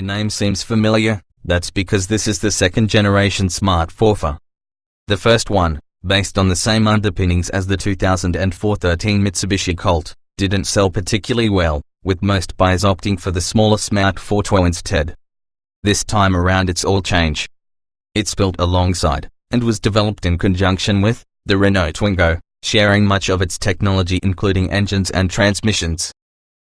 the name seems familiar, that's because this is the second generation Smart Forfour. The first one, based on the same underpinnings as the 2004 13 Mitsubishi Colt, didn't sell particularly well, with most buyers opting for the smaller Smart Fortwo instead. This time around it's all change. It's built alongside, and was developed in conjunction with, the Renault Twingo, sharing much of its technology including engines and transmissions.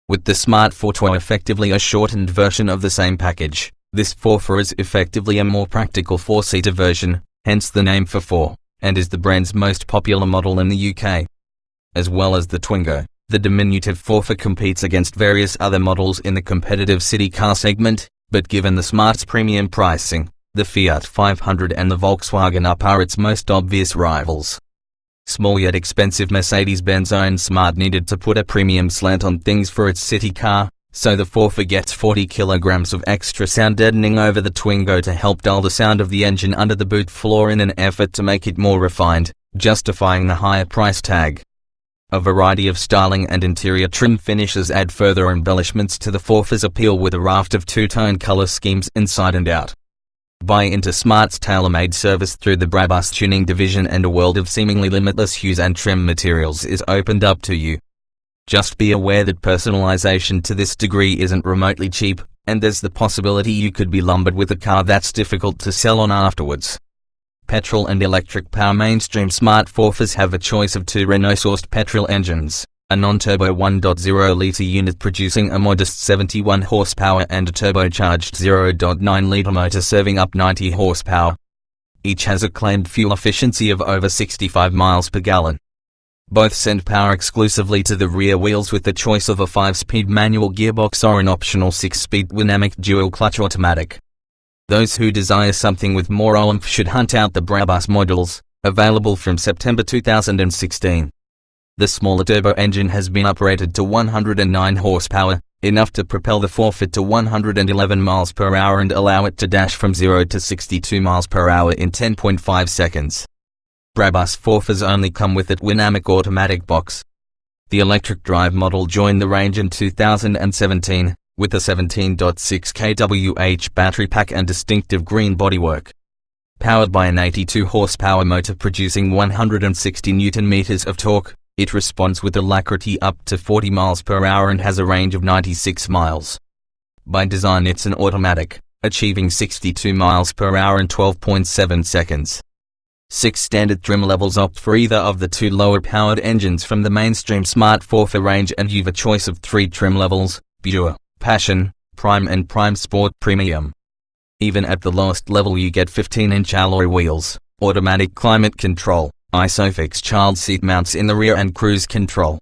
With the Smart Fortwo effectively a shortened version of the same package, this Forfour is effectively a more practical four-seater version, hence the name Forfour, and is the brand's most popular model in the UK. As well as the Twingo, the diminutive Forfour competes against various other models in the competitive city car segment, but given the Smart's premium pricing, the Fiat 500 and the Volkswagen Up are its most obvious rivals. Small yet expensive Mercedes-Benz owned Smart needed to put a premium slant on things for its city car, so the Forfour gets 40 kilograms of extra sound deadening over the Twingo to help dull the sound of the engine under the boot floor in an effort to make it more refined, justifying the higher price tag. A variety of styling and interior trim finishes add further embellishments to the Forfour's appeal with a raft of two-tone color schemes inside and out. Buy into Smart's tailor-made service through the Brabus tuning division and a world of seemingly limitless hues and trim materials is opened up to you. Just be aware that personalization to this degree isn't remotely cheap, and there's the possibility you could be lumbered with a car that's difficult to sell on afterwards. Petrol and electric power mainstream Smart Forfours have a choice of two Renault-sourced petrol engines, a non-turbo 1.0-litre unit producing a modest 71 horsepower and a turbocharged 0.9-litre motor serving up 90 horsepower. Each has a claimed fuel efficiency of over 65 miles per gallon. Both send power exclusively to the rear wheels with the choice of a 5-speed manual gearbox or an optional 6-speed dynamic dual-clutch automatic. Those who desire something with more oomph should hunt out the Brabus models, available from September 2016. The smaller turbo engine has been uprated to 109 horsepower, enough to propel the Forfour to 111 miles per hour and allow it to dash from 0 to 62 miles per hour in 10.5 seconds. Brabus Forfours only come with a dynamic automatic box. The electric drive model joined the range in 2017, with a 17.6 kWh battery pack and distinctive green bodywork. Powered by an 82 horsepower motor producing 160 Nm of torque, it responds with alacrity up to 40 miles per hour and has a range of 96 miles. By design it's an automatic, achieving 62 miles per hour in 12.7 seconds. 6 standard trim levels opt for either of the two lower-powered engines from the mainstream Smart Forfour range, and you've a choice of 3 trim levels: Pure, Passion, Prime and Prime Sport Premium. Even at the lowest level you get 15-inch alloy wheels, automatic climate control, ISOFIX child seat mounts in the rear and cruise control.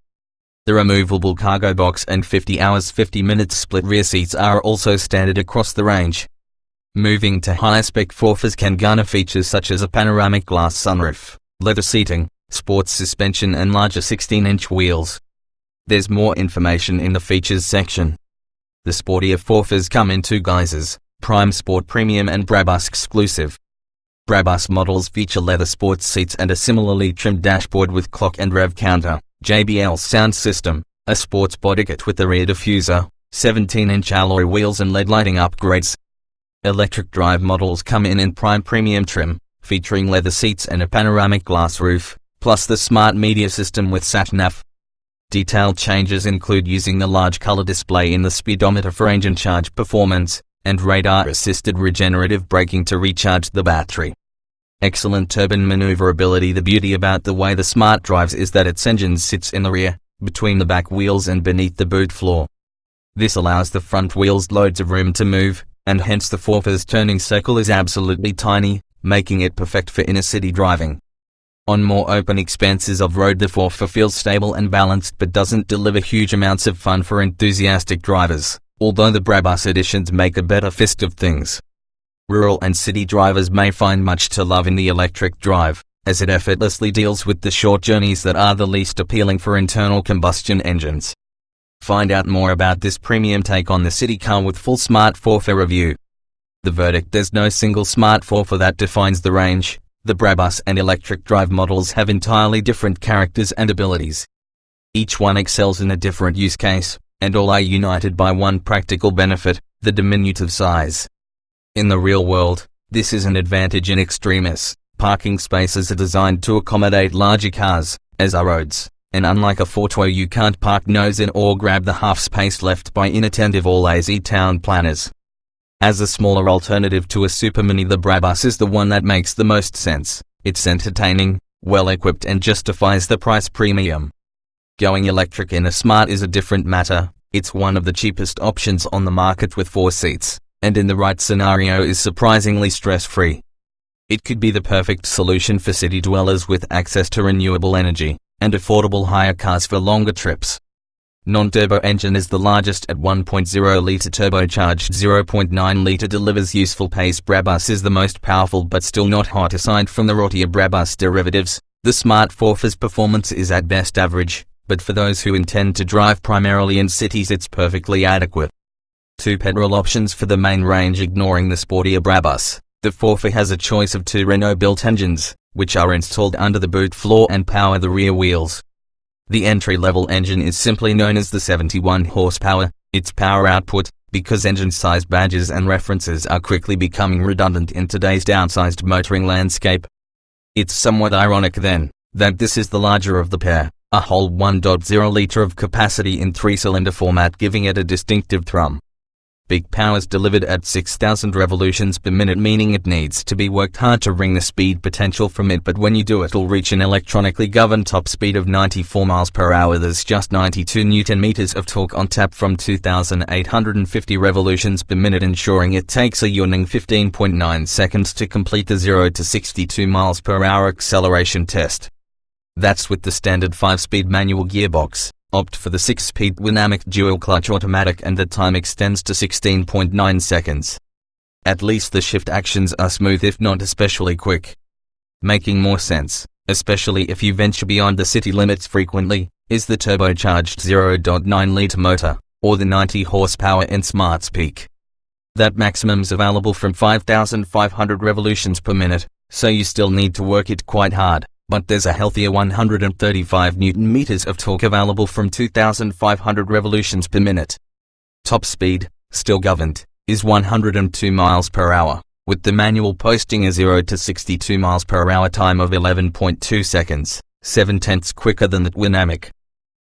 The removable cargo box and 50 hours 50 minutes split rear seats are also standard across the range. Moving to high-spec Forfours can garner features such as a panoramic glass sunroof, leather seating, sports suspension and larger 16-inch wheels. There's more information in the features section. The sportier Forfours come in two guises: Prime Sport Premium and Brabus Exclusive. Brabus models feature leather sports seats and a similarly trimmed dashboard with clock and rev counter, JBL sound system, a sports bodykit with a rear diffuser, 17-inch alloy wheels and LED lighting upgrades. Electric drive models come in Prime Premium trim, featuring leather seats and a panoramic glass roof, plus the smart media system with sat-nav. Detailed changes include using the large color display in the speedometer for engine charge performance, and radar-assisted regenerative braking to recharge the battery. Excellent turbine maneuverability. The beauty about the way the Smart drives is that its engine sits in the rear, between the back wheels and beneath the boot floor. This allows the front wheels loads of room to move, and hence the Forfour's turning circle is absolutely tiny, making it perfect for inner-city driving. On more open expanses of road the Forfour feels stable and balanced but doesn't deliver huge amounts of fun for enthusiastic drivers, although the Brabus editions make a better fist of things. Rural and city drivers may find much to love in the electric drive, as it effortlessly deals with the short journeys that are the least appealing for internal combustion engines. Find out more about this premium take on the city car with full Smart Forfour review. The verdict: there's no single Smart Forfour that defines the range. The Brabus and electric drive models have entirely different characters and abilities. Each one excels in a different use case, and all are united by one practical benefit: the diminutive size. In the real world, this is an advantage in extremis. Parking spaces are designed to accommodate larger cars, as are roads, and unlike a Fortwo, you can't park nose in or grab the half space left by inattentive or lazy town planners. As a smaller alternative to a supermini, the Brabus is the one that makes the most sense. It's entertaining, well-equipped, and justifies the price premium. Going electric in a Smart is a different matter. It's one of the cheapest options on the market with 4 seats, and in the right scenario is surprisingly stress-free. It could be the perfect solution for city dwellers with access to renewable energy and affordable hire cars for longer trips. Non-turbo engine is the largest at 1.0-litre turbocharged 0.9-litre delivers useful pace. Brabus is the most powerful but still not hot. Aside from the rottier Brabus derivatives, the Smart Forfour's performance is at best average, but for those who intend to drive primarily in cities it's perfectly adequate. 2 petrol options for the main range. Ignoring the sportier Brabus, the Forfour has a choice of 2 Renault-built engines, which are installed under the boot floor and power the rear wheels. The entry-level engine is simply known as the 71 horsepower. Its power output, because engine size badges and references are quickly becoming redundant in today's downsized motoring landscape. It's somewhat ironic then, that this is the larger of the pair, a whole 1.0-litre of capacity in 3-cylinder format, giving it a distinctive thrum. Big power's delivered at 6,000 revolutions per minute, meaning it needs to be worked hard to wring the speed potential from it, but when you do it'll reach an electronically governed top speed of 94 miles per hour. There's just 92 Nm of torque on tap from 2,850 revolutions per minute, ensuring it takes a yawning 15.9 seconds to complete the 0 to 62 miles per hour acceleration test. That's with the standard 5-speed manual gearbox. Opt for the 6-speed dynamic dual-clutch automatic and the time extends to 16.9 seconds. At least the shift actions are smooth, if not especially quick. Making more sense, especially if you venture beyond the city limits frequently, is the turbocharged 0.9-litre motor, or the 90 horsepower in Smart's peak. That maximum's available from 5,500 revolutions per minute, so you still need to work it quite hard. But there's a healthier 135 Nm of torque available from 2,500 revolutions per minute. Top speed, still governed, is 102 miles per hour, with the manual posting a 0 to 62 miles per hour time of 11.2 seconds, 7/10 quicker than the dynamic.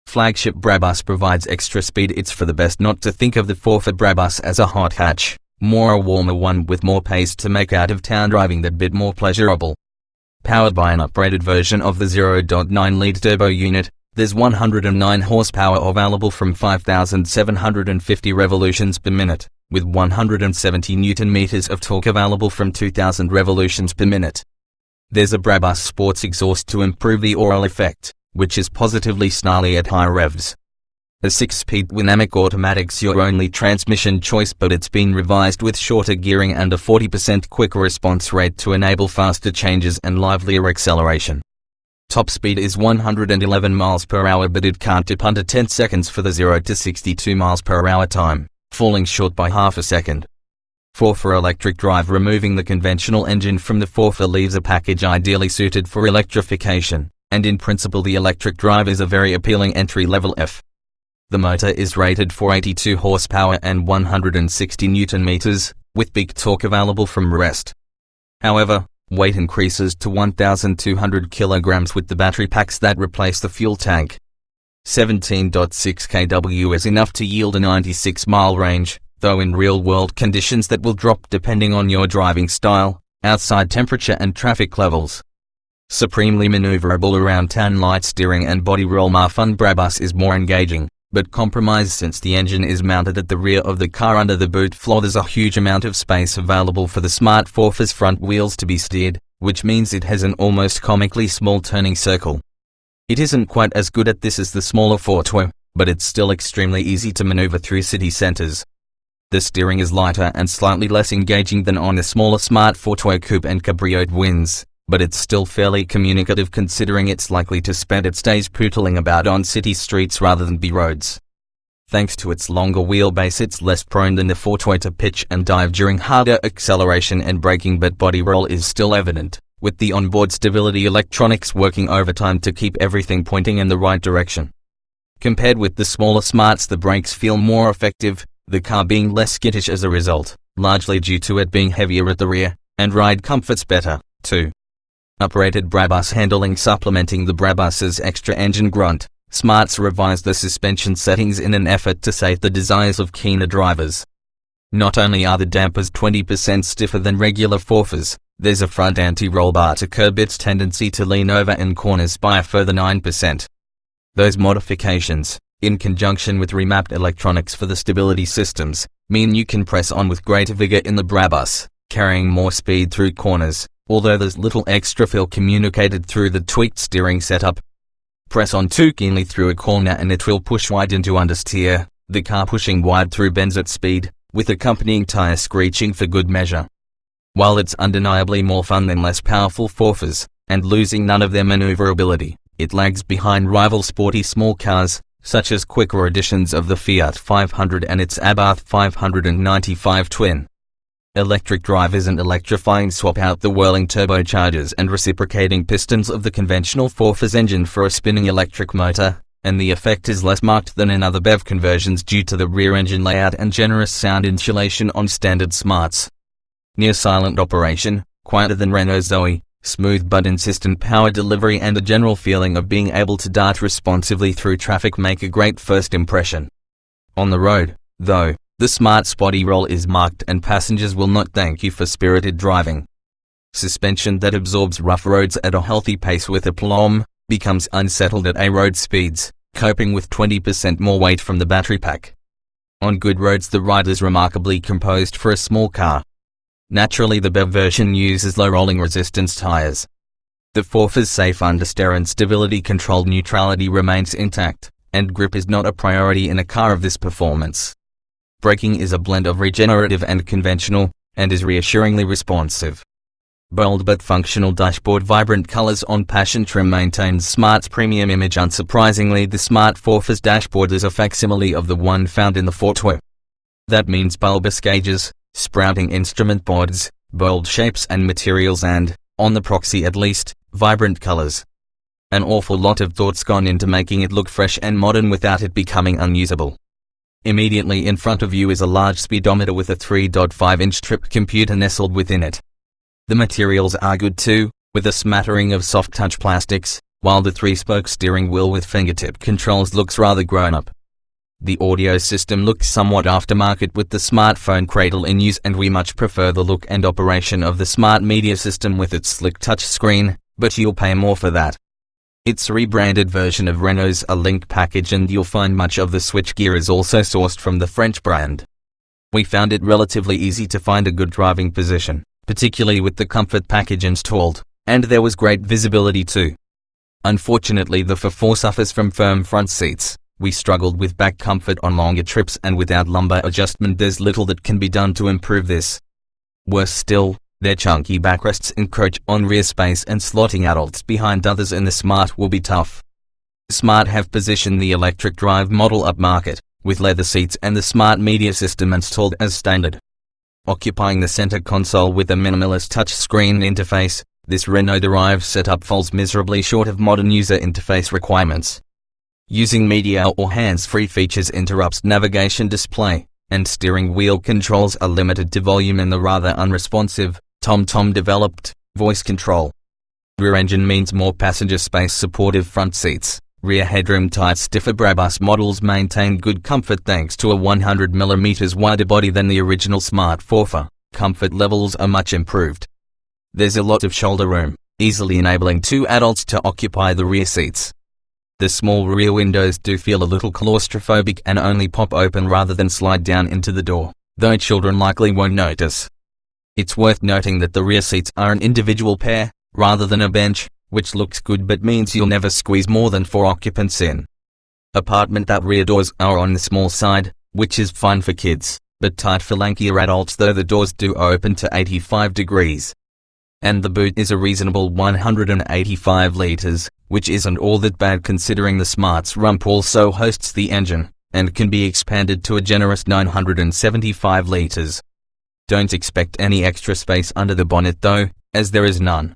Flagship Brabus provides extra speed. It's for the best not to think of the Forfour Brabus as a hot hatch, more a warmer one with more pace to make out-of-town driving that bit more pleasurable. Powered by an upgraded version of the 0.9-litre turbo unit, there's 109 horsepower available from 5,750 revolutions per minute, with 170 Nm of torque available from 2,000 revolutions per minute. There's a Brabus Sports exhaust to improve the oral effect, which is positively snarly at high revs. The 6-speed dynamic automatic's your only transmission choice, but it's been revised with shorter gearing and a 40% quicker response rate to enable faster changes and livelier acceleration. Top speed is 111 miles per hour, but it can't dip under 10 seconds for the 0 to 62 miles per hour time, falling short by half a second. Forfour electric drive. Removing the conventional engine from the Forfour leaves a package ideally suited for electrification, and in principle the electric drive is a very appealing entry-level F. The motor is rated for 82 horsepower and 160 Nm, with big torque available from rest. However, weight increases to 1,200 kilograms with the battery packs that replace the fuel tank. 17.6 kW is enough to yield a 96-mile range, though in real-world conditions that will drop depending on your driving style, outside temperature and traffic levels. Supremely maneuverable around town, light steering and body roll. Fun Brabus is more engaging, but compromised since the engine is mounted at the rear of the car under the boot floor. There's a huge amount of space available for the Smart Forfour's front wheels to be steered, which means it has an almost comically small turning circle. It isn't quite as good at this as the smaller Fortwo, but it's still extremely easy to maneuver through city centers. The steering is lighter and slightly less engaging than on the smaller Smart Fortwo Coupe and Cabrio twins, but it's still fairly communicative considering it's likely to spend its days pootling about on city streets rather than B roads. Thanks to its longer wheelbase, it's less prone than the Fortwo to pitch and dive during harder acceleration and braking, but body roll is still evident, with the onboard stability electronics working overtime to keep everything pointing in the right direction. Compared with the smaller Smarts, the brakes feel more effective, the car being less skittish as a result, largely due to it being heavier at the rear, and ride comfort's better, too. Uprated Brabus handling supplementing the Brabus's extra engine grunt, Smart's revised the suspension settings in an effort to sate the desires of keener drivers. Not only are the dampers 20% stiffer than regular Forfours, there's a front anti-roll bar to curb its tendency to lean over in corners by a further 9%. Those modifications, in conjunction with remapped electronics for the stability systems, mean you can press on with greater vigor in the Brabus, carrying more speed through corners, although there's little extra feel communicated through the tweaked steering setup. Press on too keenly through a corner and it will push wide into understeer, the car pushing wide through bends at speed, with accompanying tire screeching for good measure. While it's undeniably more fun than less powerful Forfours, and losing none of their maneuverability, it lags behind rival sporty small cars, such as quicker editions of the Fiat 500 and its Abarth 595 twin. Electric drive isn't electrifying. Swap out the whirling turbochargers and reciprocating pistons of the conventional Forfour's engine for a spinning electric motor, and the effect is less marked than in other BEV conversions due to the rear engine layout and generous sound insulation on standard Smarts. Near silent operation, quieter than Renault Zoe, smooth but insistent power delivery and a general feeling of being able to dart responsively through traffic make a great first impression. On the road, though, the Smart's body roll is marked and passengers will not thank you for spirited driving. Suspension that absorbs rough roads at a healthy pace with aplomb, becomes unsettled at A-road speeds, coping with 20% more weight from the battery pack. On good roads the ride is remarkably composed for a small car. Naturally the BEV version uses low rolling resistance tires. The Forfour's safe understeer and stability controlled neutrality remains intact, and grip is not a priority in a car of this performance. Braking is a blend of regenerative and conventional, and is reassuringly responsive. Bold but functional dashboard, vibrant colors on passion trim maintains Smart's premium image. Unsurprisingly, the Smart Forfour's dashboard is a facsimile of the one found in the Fortwo. That means bulbous gauges, sprouting instrument boards, bold shapes and materials and, on the proxy at least, vibrant colors. An awful lot of thought's gone into making it look fresh and modern without it becoming unusable. Immediately in front of you is a large speedometer with a 3.5-inch trip computer nestled within it. The materials are good too, with a smattering of soft-touch plastics, while the 3-spoke steering wheel with fingertip controls looks rather grown-up. The audio system looks somewhat aftermarket with the smartphone cradle in use, and we much prefer the look and operation of the smart media system with its slick touchscreen, but you'll pay more for that. It's a rebranded version of Renault's A Link package, and you'll find much of the switchgear is also sourced from the French brand. We found it relatively easy to find a good driving position, particularly with the comfort package installed, and there was great visibility too. Unfortunately the Forfour suffers from firm front seats. We struggled with back comfort on longer trips, and without lumbar adjustment there's little that can be done to improve this. Worse still, their chunky backrests encroach on rear space, and slotting adults behind others in the Smart will be tough. Smart have positioned the electric drive model upmarket, with leather seats and the smart media system installed as standard. Occupying the center console with a minimalist touchscreen interface, this Renault-derived setup falls miserably short of modern user interface requirements. Using media or hands-free features interrupts navigation display, and steering wheel controls are limited to volume and the rather unresponsive, TomTom-developed, voice control. Rear engine means more passenger space, supportive front seats, rear headroom tight. Stiffer Brabus models maintain good comfort thanks to a 100mm wider body than the original Smart Forfour. Comfort levels are much improved. There's a lot of shoulder room, easily enabling 2 adults to occupy the rear seats. The small rear windows do feel a little claustrophobic and only pop open rather than slide down into the door, though children likely won't notice. It's worth noting that the rear seats are an individual pair, rather than a bench, which looks good but means you'll never squeeze more than 4 occupants in. Apartment that rear doors are on the small side, which is fine for kids, but tight for lankier adults, though the doors do open to 85 degrees. And the boot is a reasonable 185 litres, which isn't all that bad considering the Smart's rump also hosts the engine, and can be expanded to a generous 975 litres. Don't expect any extra space under the bonnet though, as there is none.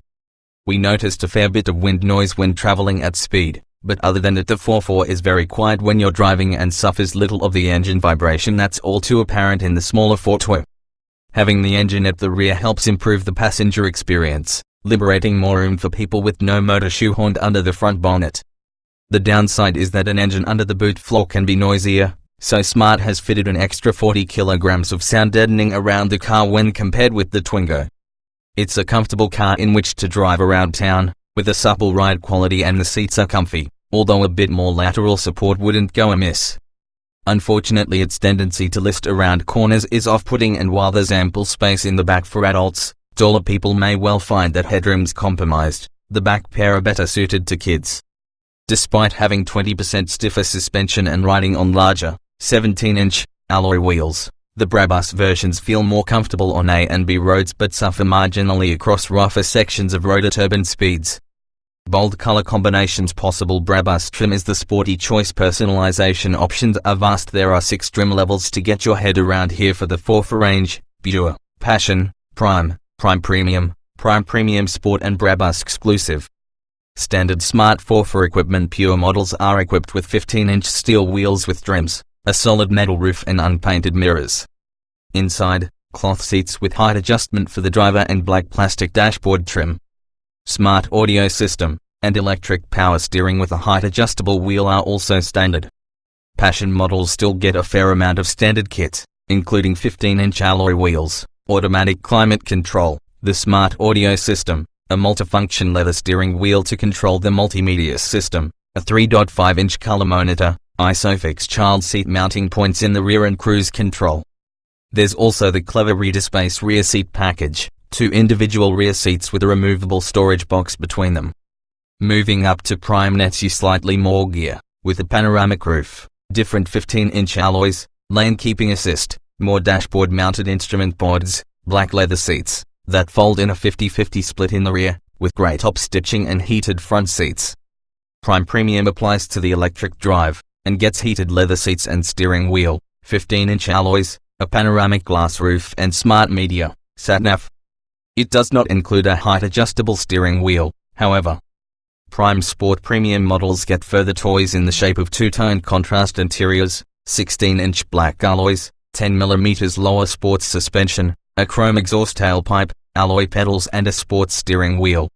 We noticed a fair bit of wind noise when travelling at speed, but other than that the Forfour is very quiet when you're driving and suffers little of the engine vibration that's all too apparent in the smaller Fortwo. Having the engine at the rear helps improve the passenger experience, liberating more room for people with no motor shoehorned under the front bonnet. The downside is that an engine under the boot floor can be noisier, so Smart has fitted an extra 40 kilograms of sound deadening around the car when compared with the Twingo. It's a comfortable car in which to drive around town, with a supple ride quality and the seats are comfy, although a bit more lateral support wouldn't go amiss. Unfortunately its tendency to list around corners is off-putting, and while there's ample space in the back for adults, taller people may well find that headroom's compromised. The back pair are better suited to kids. Despite having 20% stiffer suspension and riding on larger, 17-inch, alloy wheels, the Brabus versions feel more comfortable on A and B roads but suffer marginally across rougher sections of road at urban speeds. Bold color combinations possible. Brabus trim is the sporty choice. Personalization options are vast. There are 6 trim levels to get your head around here for the Forfour range: Pure, Passion, Prime, Prime Premium, Prime Premium Sport and Brabus Exclusive. Standard Smart Forfour equipment. Pure models are equipped with 15-inch steel wheels with trims, a solid metal roof and unpainted mirrors. Inside, cloth seats with height adjustment for the driver and black plastic dashboard trim. Smart audio system and electric power steering with a height adjustable wheel are also standard. Passion models still get a fair amount of standard kit, including 15-inch alloy wheels, automatic climate control, the smart audio system, a multifunction leather steering wheel to control the multimedia system, a 3.5-inch color monitor, ISOFIX child seat mounting points in the rear and cruise control. There's also the clever reader space rear seat package, 2 individual rear seats with a removable storage box between them. Moving up to Prime nets you slightly more gear, with a panoramic roof, different 15-inch alloys, lane keeping assist, more dashboard mounted instrument boards, black leather seats that fold in a 50-50 split in the rear, with grey top stitching and heated front seats. Prime Premium applies to the electric drive, and gets heated leather seats and steering wheel, 15-inch alloys, a panoramic glass roof and smart media, sat-nav. It does not include a height-adjustable steering wheel, however. Prime Sport Premium models get further toys in the shape of 2-tone contrast interiors, 16-inch black alloys, 10mm lower sports suspension, a chrome exhaust tailpipe, alloy pedals and a sports steering wheel.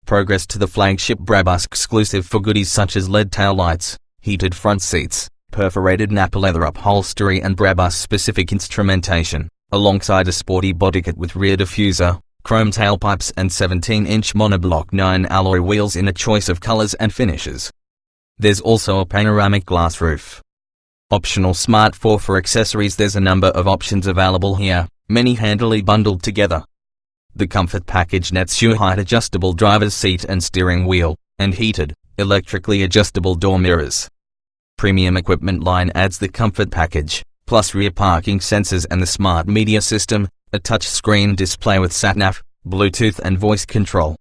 Progress to the flagship Brabus Exclusive for goodies such as LED taillights, heated front seats, perforated Napa leather upholstery and Brabus-specific instrumentation, alongside a sporty bodykit with rear diffuser, chrome tailpipes and 17-inch monoblock 9 alloy wheels in a choice of colors and finishes. There's also a panoramic glass roof. Optional Smart Forfour accessories. There's a number of options available here, many handily bundled together. The Comfort Package nets you height adjustable driver's seat and steering wheel, and heated, electrically adjustable door mirrors. Premium equipment line adds the Comfort Package, plus rear parking sensors and the smart media system, a touchscreen display with sat-nav, Bluetooth and voice control.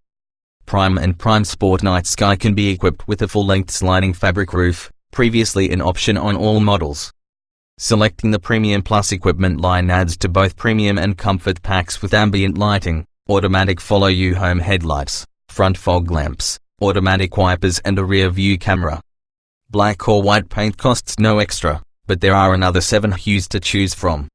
Prime and Prime Sport Night Sky can be equipped with a full-length sliding fabric roof, previously an option on all models. Selecting the Premium Plus equipment line adds to both Premium and Comfort packs with ambient lighting, automatic follow-you home headlights, front fog lamps, automatic wipers and a rear view camera. Black or white paint costs no extra, but there are another 7 hues to choose from.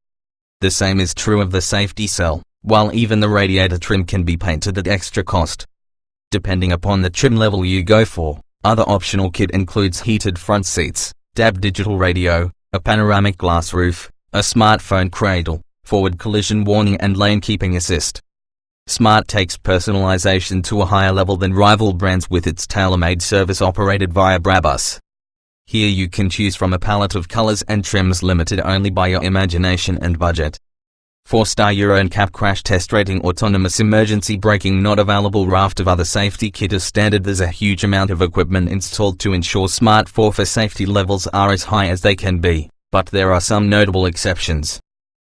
The same is true of the safety cell, while even the radiator trim can be painted at extra cost. Depending upon the trim level you go for, other optional kit includes heated front seats, DAB digital radio, a panoramic glass roof, a smartphone cradle, forward collision warning and lane keeping assist. Smart takes personalization to a higher level than rival brands with its tailor-made service operated via Brabus. Here you can choose from a palette of colors and trims limited only by your imagination and budget. 4-star Euro NCAP crash test rating, autonomous emergency braking not available, raft of other safety kit as standard. There's a huge amount of equipment installed to ensure Smart Forfour safety levels are as high as they can be, but there are some notable exceptions.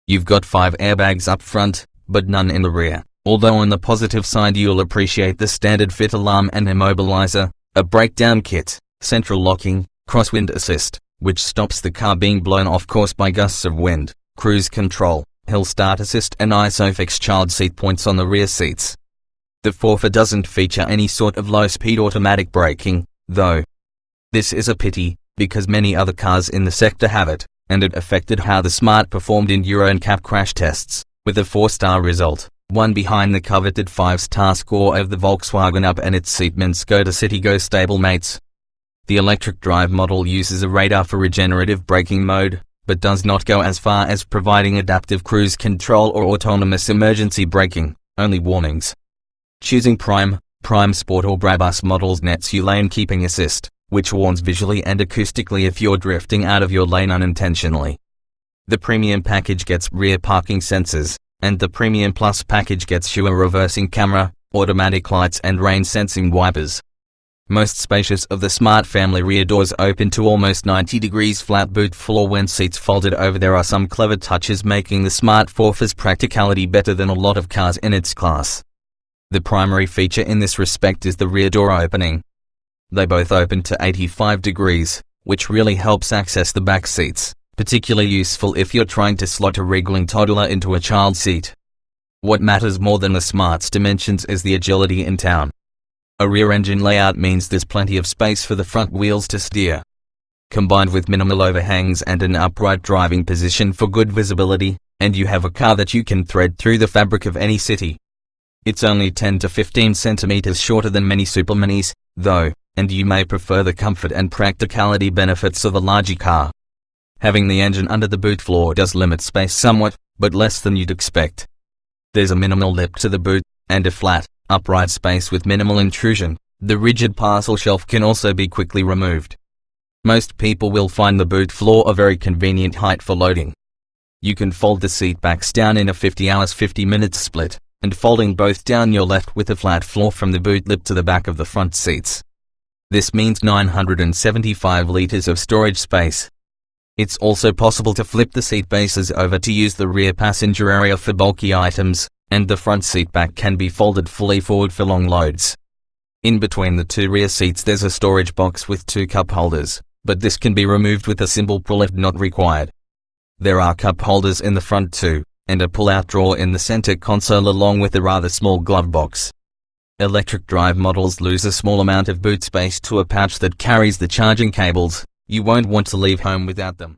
You've got 5 airbags up front, but none in the rear, although on the positive side you'll appreciate the standard fit alarm and immobilizer, a breakdown kit, central locking, crosswind assist, which stops the car being blown off course by gusts of wind, cruise control, hill start assist and ISOFIX child seat points on the rear seats. The Forfour doesn't feature any sort of low-speed automatic braking, though. This is a pity, because many other cars in the sector have it, and it affected how the Smart performed in Euro NCAP crash tests, with a 4-star result, one behind the coveted 5-star score of the Volkswagen Up and its Seatman Skoda Citigo stablemates. The electric drive model uses a radar for regenerative braking mode, but does not go as far as providing adaptive cruise control or autonomous emergency braking, only warnings. Choosing Prime Sport or Brabus models nets you lane keeping assist, which warns visually and acoustically if you're drifting out of your lane unintentionally. The Premium package gets rear parking sensors, and the Premium Plus package gets you a reversing camera, automatic lights and rain sensing wipers. Most spacious of the Smart family rear doors open to almost 90 degrees flat boot floor when seats folded over. There are some clever touches making the Smart Forfour's practicality better than a lot of cars in its class. The primary feature in this respect is the rear door opening. They both open to 85 degrees, which really helps access the back seats, particularly useful if you're trying to slot a wriggling toddler into a child seat. What matters more than the Smart's dimensions is the agility in town. A rear engine layout means there's plenty of space for the front wheels to steer. Combined with minimal overhangs and an upright driving position for good visibility, and you have a car that you can thread through the fabric of any city. It's only 10 to 15 centimeters shorter than many superminis, though, and you may prefer the comfort and practicality benefits of a larger car. Having the engine under the boot floor does limit space somewhat, but less than you'd expect. There's a minimal lip to the boot, and a flat, upright space with minimal intrusion. The rigid parcel shelf can also be quickly removed. Most people will find the boot floor a very convenient height for loading. You can fold the seat backs down in a 50 hours 50 minutes split, and folding both down you're left with a flat floor from the boot lip to the back of the front seats. This means 975 liters of storage space. It's also possible to flip the seat bases over to use the rear passenger area for bulky items, and the front seat back can be folded fully forward for long loads. In between the two rear seats there's a storage box with 2 cup holders, but this can be removed with a simple pull if not required. There are cup holders in the front too, and a pull-out drawer in the center console along with a rather small glove box. Electric drive models lose a small amount of boot space to a pouch that carries the charging cables. You won't want to leave home without them.